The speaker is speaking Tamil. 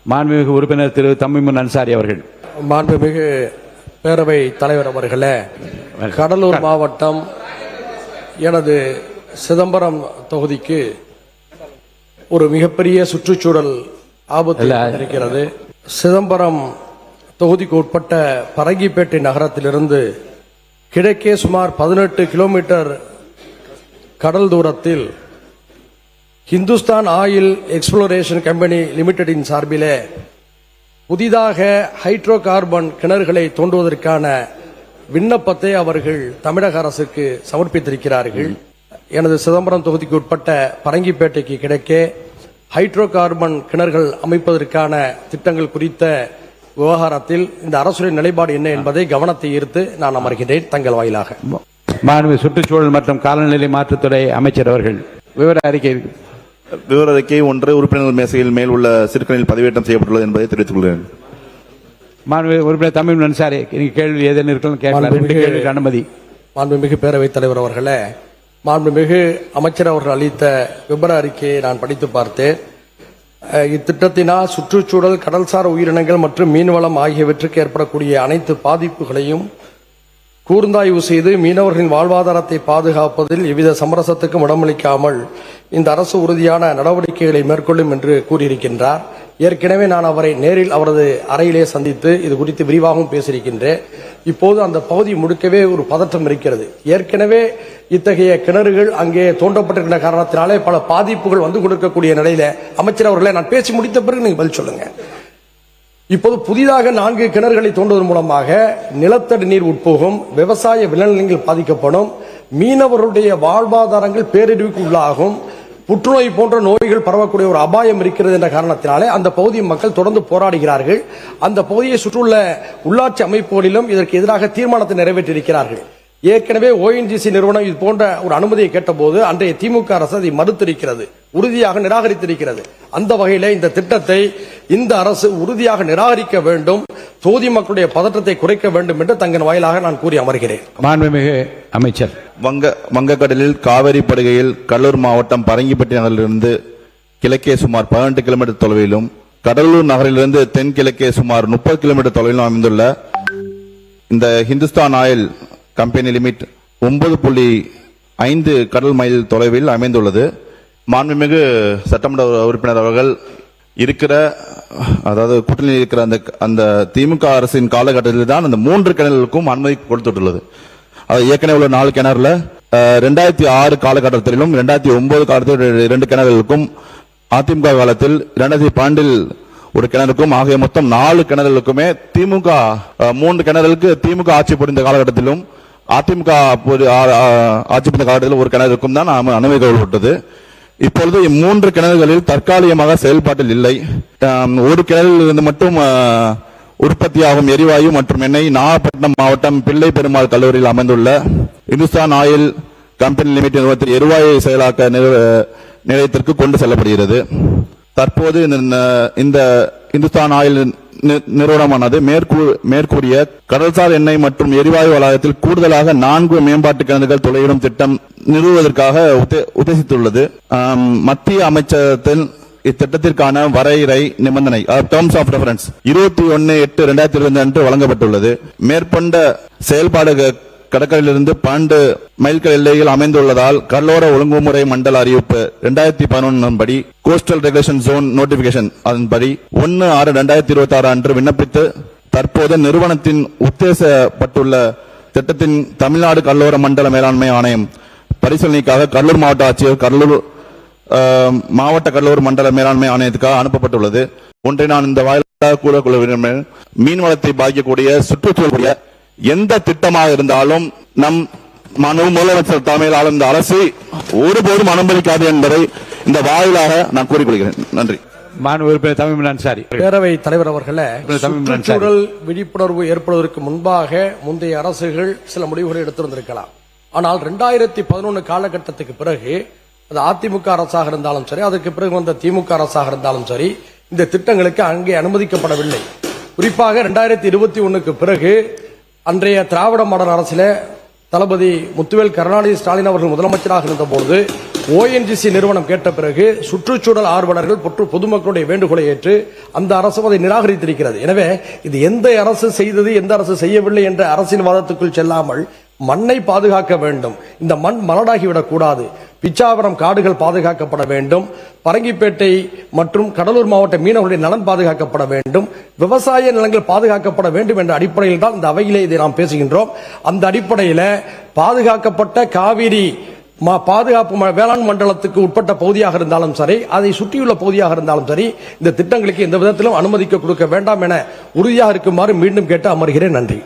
மாண்புமிகு உறுப்பினர் திரு தம்மிமுன் அன்சாரி அவர்கள். மாண்புமிகு பேரவை தலைவர் அவர்களே, கடலூர் மாவட்டம் எனது சிதம்பரம் தொகுதிக்கு ஒரு மிகப்பெரிய சுற்றுச்சூழல் ஆபத்து இருக்கிறது. சிதம்பரம் தொகுதிக்கு உட்பட்ட பரங்கிப்பேட்டை நகரத்திலிருந்து கிழக்கே சுமார் 18 கிலோமீட்டர் கடல் தூரத்தில் ஹிந்துஸ்தான் ஆயில் எக்ஸ்ப்ளோரேஷன் கம்பெனி லிமிடெடின் சார்பிலே புதிதாக ஹைட்ரோ கார்பன் கிணறுகளை தோண்டுவதற்கான விண்ணப்பத்தை அவர்கள் தமிழக அரசுக்கு சமர்ப்பித்திருக்கிறார்கள். எனது சிதம்பரம் தொகுதிக்கு உட்பட்ட பரங்கிப்பேட்டைக்கு கிழக்கே ஹைட்ரோ கார்பன் கிணறுகள் அமைப்பதற்கான திட்டங்கள் குறித்த விவகாரத்தில் இந்த அரசுடைய நிலைப்பாடு என்ன என்பதை கவனத்தை ஈர்த்து நான் அமர்கிறேன் தங்கள் வாயிலாக. மாண்புமிகு சுற்றுச்சூழல் மற்றும் காலநிலை மாற்றத்துறை அமைச்சர் அவர்கள் விவர அறிக்கை ஒன்று உறுப்பினர் மேசையில் மேல் உள்ள சிறுகணில் பதிவேற்றம் செய்யப்பட்டுள்ளது என்பதை தெரிவித்துக் கொள்கிறேன். மாண்புமிகு உறுப்பினர் தம்மிமுன் அன்சாரி, கேள்வி ஏதேனும் இருக்கலாம்? அனுமதி. மாண்புமிகு பேரவைத் தலைவர் அவர்களே, மாண்புமிகு அமைச்சர் அவர்கள் அளித்த விபர அறிக்கையை நான் படித்து பார்த்தேன். இத்திட்டத்தினால் சுற்றுச்சூழல், கடல்சார் உயிரினங்கள் மற்றும் மீன்வளம் ஆகியவற்றுக்கு ஏற்படக்கூடிய அனைத்து பாதிப்புகளையும் கூர்ந்தாய்வு செய்து மீனவர்களின் வாழ்வாதாரத்தை பாதுகாப்பதில் எவ்வித சமரசத்துக்கும் இடமளிக்காமல் இந்த அரசு உறுதியான நடவடிக்கைகளை மேற்கொள்ளும் என்று கூறியிருக்கின்றார். ஏற்கனவே நான் அவரை நேரில் அவரது அறையிலே சந்தித்து இது குறித்து விரிவாகவும் பேசியிருக்கின்றேன். இப்போது அந்த பகுதி முழுக்கவே ஒரு பதற்றம் இருக்கிறது. ஏற்கனவே இத்தகைய கிணறுகள் அங்கே தோண்டப்பட்டிருக்கிற காரணத்தினாலே பல பாதிப்புகள் வந்து கொண்டிருக்கக்கூடிய நிலையில அமைச்சர் அவர்களை நான் பேசி முடித்த பிறகு நீங்க பதில் சொல்லுங்க. இப்போது புதிதாக 4 கிணறுகளை தோண்டுவதன் மூலமாக நிலத்தடி நீர் உட்போகும், விவசாய விளைநிலங்கள் பாதிக்கப்படும், மீனவர்களுடைய வாழ்வாதாரங்கள் பேரழிவுக்கு உள்ளாகும், புற்றுநோய் போன்ற நோய்கள் பரவக்கூடிய ஒரு அபாயம் இருக்கிறது என்ற காரணத்தினாலே அந்த பகுதி மக்கள் தொடர்ந்து போராடுகிறார்கள். அந்த பகுதியை சுற்றியுள்ள உள்ளாட்சி அமைப்புகளிலும் இதற்கு எதிராக தீர்மானத்தை நிறைவேற்றியிருக்கிறார்கள். ஏற்கனவே ONGC நிறுவனம் இது போன்ற ஒரு அனுமதியை கேட்டபோது அன்றைய திமுக அரசு அதை மறுத்திருக்கிறது, உறுதியாக நிராகரித்திருக்கிறது. அந்த வகையில் இந்த திட்டத்தை இந்த அரசு உறுதியாக நிராகரிக்க வேண்டும், தொகுதி மக்களுடைய பதற்றத்தை குறைக்க வேண்டும் என்று தங்கள் வாயிலாக நான் கூறி அமர்கிறேன். மாண்புமிகு அமைச்சர். வங்கக்கடலில் காவிரி படுகையில் கடலூர் மாவட்டம் பரங்கிப்பட்டி நகரிலிருந்து கிழக்கே சுமார் 18 கிலோமீட்டர் தொலைவிலும் கடலூர் நகரிலிருந்து தென்கிழக்கே சுமார் 30 கிலோமீட்டர் தொலைவிலும் அமைந்துள்ள இந்த ஹிந்துஸ்தான் ஆயில் கம்பெனி லிமிட் 9.5 கடல் மைல் தொலைவில் அமைந்துள்ளது. மாண்புமிகு சட்டமன்ற உறுப்பினர் அவர்கள் கூட்டணியில் இருக்கிற அந்த திமுக அரசின் காலகட்டத்தில் தான் அந்த 3 கிணறுகளுக்கும் அனுமதி கொடுத்துள்ளது. அது ஏற்கனவே உள்ள 4 கிணறுல 2006 காலகட்டத்திலும் 2009 காலத்தில் 2 கிணறுகளுக்கும், அதிமுக காலத்தில் 2012 ஒரு கிணறுக்கும் ஆகிய மொத்தம் 4 கிணறுகளுக்குமே திமுக 3 கிணறுகளுக்கு திமுக ஆட்சி புரிந்த காலகட்டத்திலும் அதிமுக ஆட்சி புரிந்த காலகட்டத்தில் ஒரு கிணறுக்கும் தான் அனுமதி கொடுக்கப்பட்டது. இப்பொழுது 3 கிணறுகளில் தற்காலிகமாக செயல்பாட்டில் இல்லை. ஒரு கிணறில் இருந்து மட்டும் உற்பத்தியாகும் எரிவாயு மற்றும் எண்ணெய் நாகப்பட்டினம் மாவட்டம் பிள்ளை பெருமாள் கல்லூரியில் அமைந்துள்ள இந்துஸ்தான் ஆயில் கம்பெனி லிமிடெட் நிறுவனத்தில் எரிவாயு செயலாக்க நிலையத்திற்கு கொண்டு செல்லப்படுகிறது. தற்போது இந்த இந்துஸ்தான் ஆயில் நிறுவனமானது மேற்கூறிய கடல்சார் எண்ணெய் மற்றும் எரிவாயு வளாகத்தில் கூடுதலாக 4 மேம்பாட்டு கிணறுகள் துளையிடும் திட்டம் நிறுவுவதற்காக உத்தேசித்துள்ளது. மத்திய அமைச்சகத்தில் இத்திட்டத்திற்கான வரையறை நிபந்தனை டேர்ம்ஸ் ஆஃப் ரெஃபரன்ஸ் 21/8/2022 அன்று வழங்கப்பட்டுள்ளது. மேற்கொண்ட செயல்பாடு கடற்கரையிலிருந்து 12 மைல்கள் எல்லையில் அமைந்துள்ளதால் கடலோர ஒழுங்குமுறை மண்டல அறிவிப்பு 2011 படி கோஸ்டல் ரெகுலேஷன் ஜோன் நோட்டிபிகேஷன் அதன்படி 1/6/2026 அன்று விண்ணப்பித்து தற்போது நிறுவனத்தின் உத்தேசப்பட்டுள்ள திட்டத்தின் தமிழ்நாடு கடலோர மண்டல மேலாண்மை ஆணையம் பரிசீலனைக்காக கடலூர் மாவட்ட ஆட்சியர் கடலூர் மாவட்ட கடலோர மண்டல மேலாண்மை ஆணையத்துக்காக அனுப்பப்பட்டுள்ளது. ஒன்றை நான் இந்த வாயிலாக கூட விரும்புகிறேன். மீன்வளத்தை பாதிக்கக்கூடிய சுற்றுச்சூழல் எந்த திட்டமாக இருந்தாலும் நம் முதலமைச்சர் தலைமையிலான இந்த அரசு ஒருபோதும் அனுமதிக்காது என்பதை இந்த வாயிலாக நான் கூறிக்கொள்கிறேன். நன்றி. பேரவை தலைவர் அவர்களே, சுற்றுச்சூழல் விழிப்புணர்வு ஏற்படுவதற்கு முன்பாக முந்தைய அரசுகள் சில முடிவுகளை எடுத்திருந்திருக்கலாம். ஆனால் 2011 காலகட்டத்துக்கு பிறகு அது அதிமுக அரசாக இருந்தாலும் சரி, அதுக்கு பிறகு வந்த திமுக அரசாக இருந்தாலும் சரி, இந்த திட்டங்களுக்கு அங்கே அனுமதிக்கப்படவில்லை. குறிப்பாக 2021க்கு பிறகு அன்றைய திராவிட மாடல் அரசிலே தளபதி முத்துவேல் கருணாநிதி ஸ்டாலின் அவர்கள் முதலமைச்சராக இருந்தபோது ONGC நிறுவனம் கேட்ட பிறகு சுற்றுச்சூழல் ஆர்வலர்கள் பொதுமக்களுடைய வேண்டுகோளை ஏற்று அந்த அரசு அதை நிராகரித்திருக்கிறது. எனவே இது எந்த அரசு செய்தது எந்த அரசு செய்யவில்லை என்ற அரசியல்வாதத்துக்குள் செல்லாமல் மண்ணை பாதுகாக்க வேண்டும். இந்த மண் மலடாகிவிடக் கூடாது. பிச்சாவரம் காடுகள் பாதுகாக்கப்பட வேண்டும். பரங்கிப்பேட்டை மற்றும் கடலூர் மாவட்ட மீனவர்களுடைய நலன் பாதுகாக்கப்பட வேண்டும். விவசாய நிலங்கள் பாதுகாக்கப்பட வேண்டும் என்ற அடிப்படையில் தான் இந்த அவையிலே இதை நாம் பேசுகின்றோம். அந்த அடிப்படையில் பாதுகாக்கப்பட்ட காவிரி பாதுகாப்பு வேளாண் மண்டலத்துக்கு உட்பட்ட பகுதியாக இருந்தாலும் சரி, அதை சுற்றியுள்ள பகுதியாக இருந்தாலும் சரி, இந்த திட்டங்களுக்கு எந்த விதத்திலும் அனுமதிக்க கொடுக்க வேண்டாம் என உறுதியாக இருக்குமாறு மீண்டும் கேட்டு அமர்கிறேன். நன்றி.